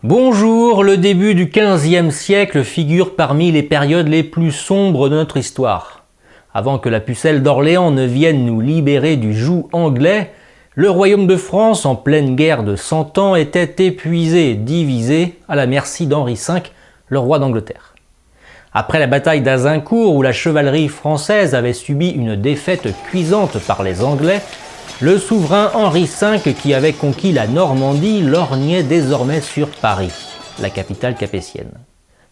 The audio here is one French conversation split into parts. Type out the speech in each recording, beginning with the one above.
Bonjour, le début du XVe siècle figure parmi les périodes les plus sombres de notre histoire. Avant que la pucelle d'Orléans ne vienne nous libérer du joug anglais, le royaume de France, en pleine guerre de 100 ans, était épuisé et divisé à la merci d'Henri V, le roi d'Angleterre. Après la bataille d'Azincourt, où la chevalerie française avait subi une défaite cuisante par les Anglais, le souverain Henri V, qui avait conquis la Normandie, lorgnait désormais sur Paris, la capitale capétienne.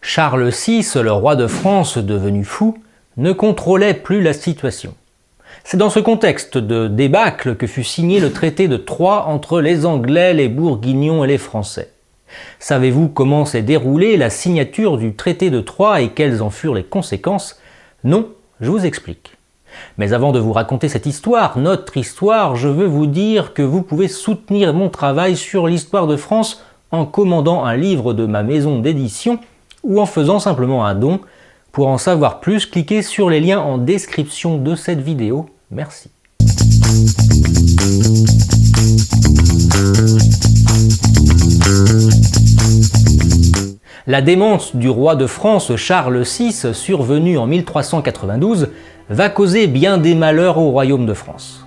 Charles VI, le roi de France devenu fou, ne contrôlait plus la situation. C'est dans ce contexte de débâcle que fut signé le traité de Troyes entre les Anglais, les Bourguignons et les Français. Savez-vous comment s'est déroulée la signature du traité de Troyes et quelles en furent les conséquences? Non, je vous explique. Mais avant de vous raconter cette histoire, notre histoire, je veux vous dire que vous pouvez soutenir mon travail sur l'histoire de France en commandant un livre de ma maison d'édition ou en faisant simplement un don. Pour en savoir plus, cliquez sur les liens en description de cette vidéo. Merci. La démence du roi de France Charles VI, survenue en 1392, va causer bien des malheurs au royaume de France.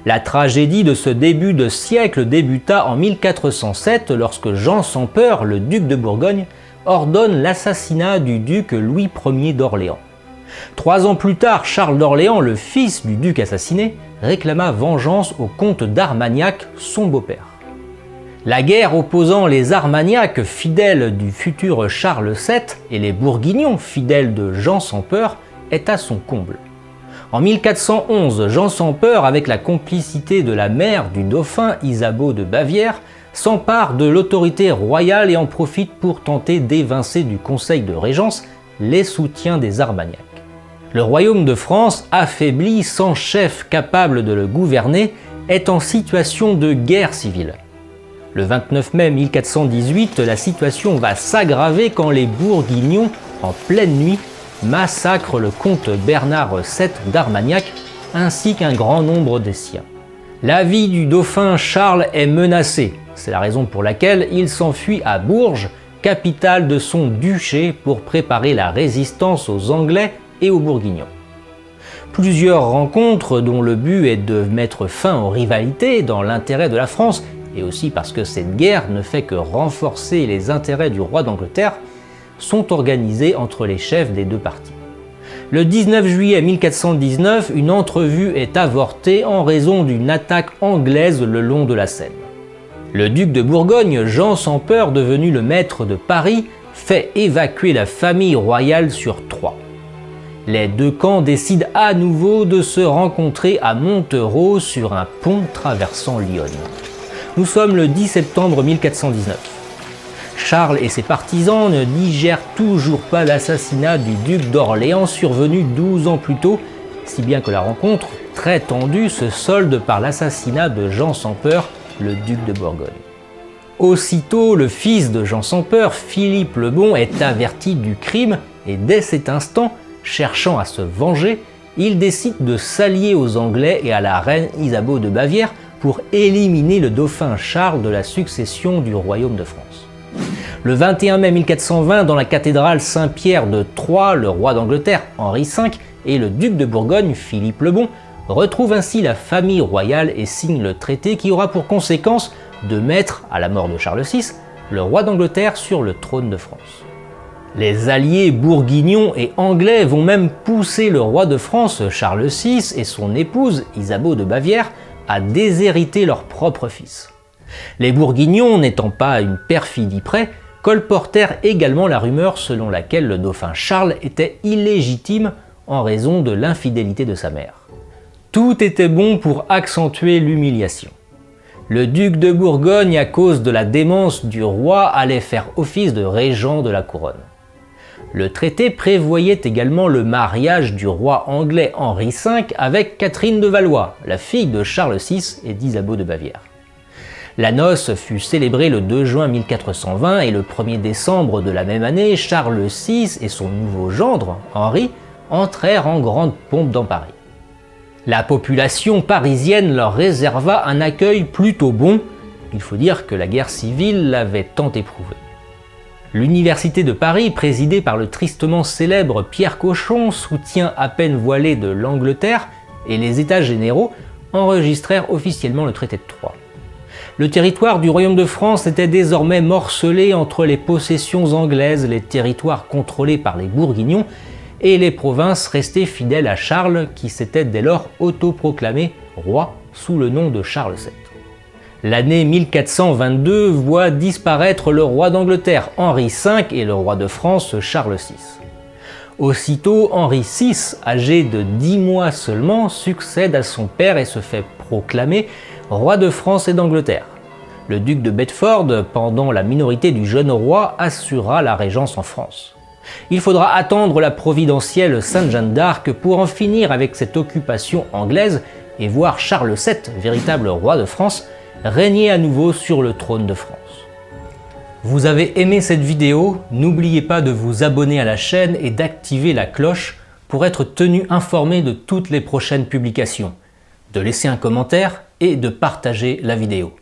La tragédie de ce début de siècle débuta en 1407 lorsque Jean sans peur, le duc de Bourgogne, ordonne l'assassinat du duc Louis Ier d'Orléans. 3 ans plus tard, Charles d'Orléans, le fils du duc assassiné, réclama vengeance au comte d'Armagnac, son beau-père. La guerre opposant les Armagnacs, fidèles du futur Charles VII, et les Bourguignons, fidèles de Jean sans peur, est à son comble. En 1411, Jean sans peur, avec la complicité de la mère du dauphin Isabeau de Bavière, s'empare de l'autorité royale et en profite pour tenter d'évincer du conseil de régence les soutiens des Armagnacs. Le royaume de France, affaibli, sans chef capable de le gouverner, est en situation de guerre civile. Le 29 mai 1418, la situation va s'aggraver quand les Bourguignons, en pleine nuit, massacrent le comte Bernard VII d'Armagnac ainsi qu'un grand nombre des siens. La vie du dauphin Charles est menacée, c'est la raison pour laquelle il s'enfuit à Bourges, capitale de son duché, pour préparer la résistance aux Anglais et aux Bourguignons. Plusieurs rencontres dont le but est de mettre fin aux rivalités dans l'intérêt de la France, et aussi parce que cette guerre ne fait que renforcer les intérêts du roi d'Angleterre, sont organisées entre les chefs des deux partis. Le 19 juillet 1419, une entrevue est avortée en raison d'une attaque anglaise le long de la Seine. Le duc de Bourgogne, Jean sans peur, devenu le maître de Paris, fait évacuer la famille royale sur Troyes. Les deux camps décident à nouveau de se rencontrer à Montereau sur un pont traversant l'Yonne. Nous sommes le 10 septembre 1419. Charles et ses partisans ne digèrent toujours pas l'assassinat du duc d'Orléans survenu 12 ans plus tôt, si bien que la rencontre, très tendue, se solde par l'assassinat de Jean sans peur, le duc de Bourgogne. Aussitôt, le fils de Jean sans peur, Philippe le Bon, est averti du crime et dès cet instant, cherchant à se venger, il décide de s'allier aux Anglais et à la reine Isabeau de Bavière pour éliminer le dauphin Charles de la succession du royaume de France. Le 21 mai 1420, dans la cathédrale Saint-Pierre de Troyes, le roi d'Angleterre, Henri V, et le duc de Bourgogne, Philippe le Bon, retrouvent ainsi la famille royale et signent le traité qui aura pour conséquence de mettre, à la mort de Charles VI, le roi d'Angleterre sur le trône de France. Les alliés bourguignons et anglais vont même pousser le roi de France, Charles VI, et son épouse, Isabeau de Bavière, à déshériter leur propre fils. Les Bourguignons, n'étant pas à une perfidie près, colportèrent également la rumeur selon laquelle le dauphin Charles était illégitime en raison de l'infidélité de sa mère. Tout était bon pour accentuer l'humiliation. Le duc de Bourgogne, à cause de la démence du roi, allait faire office de régent de la couronne. Le traité prévoyait également le mariage du roi anglais Henri V avec Catherine de Valois, la fille de Charles VI et d'Isabeau de Bavière. La noce fut célébrée le 2 juin 1420 et le 1er décembre de la même année, Charles VI et son nouveau gendre, Henri, entrèrent en grande pompe dans Paris. La population parisienne leur réserva un accueil plutôt bon, il faut dire que la guerre civile l'avait tant éprouvé. L'université de Paris, présidée par le tristement célèbre Pierre Cochon, soutien à peine voilé de l'Angleterre, et les États généraux enregistrèrent officiellement le traité de Troyes. Le territoire du Royaume de France était désormais morcelé entre les possessions anglaises, les territoires contrôlés par les Bourguignons, et les provinces restées fidèles à Charles, qui s'était dès lors autoproclamé roi sous le nom de Charles VII. L'année 1422 voit disparaître le roi d'Angleterre, Henri V, et le roi de France, Charles VI. Aussitôt, Henri VI, âgé de 10 mois seulement, succède à son père et se fait proclamer roi de France et d'Angleterre. Le duc de Bedford, pendant la minorité du jeune roi, assurera la régence en France. Il faudra attendre la providentielle Sainte Jeanne d'Arc pour en finir avec cette occupation anglaise et voir Charles VII, véritable roi de France, régner à nouveau sur le trône de France. Vous avez aimé cette vidéo? N'oubliez pas de vous abonner à la chaîne et d'activer la cloche pour être tenu informé de toutes les prochaines publications, de laisser un commentaire et de partager la vidéo.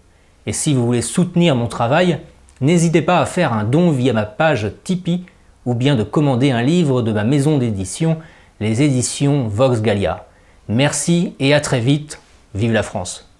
Et si vous voulez soutenir mon travail, n'hésitez pas à faire un don via ma page Tipeee ou bien de commander un livre de ma maison d'édition, les éditions Vox Gallia. Merci et à très vite, vive la France!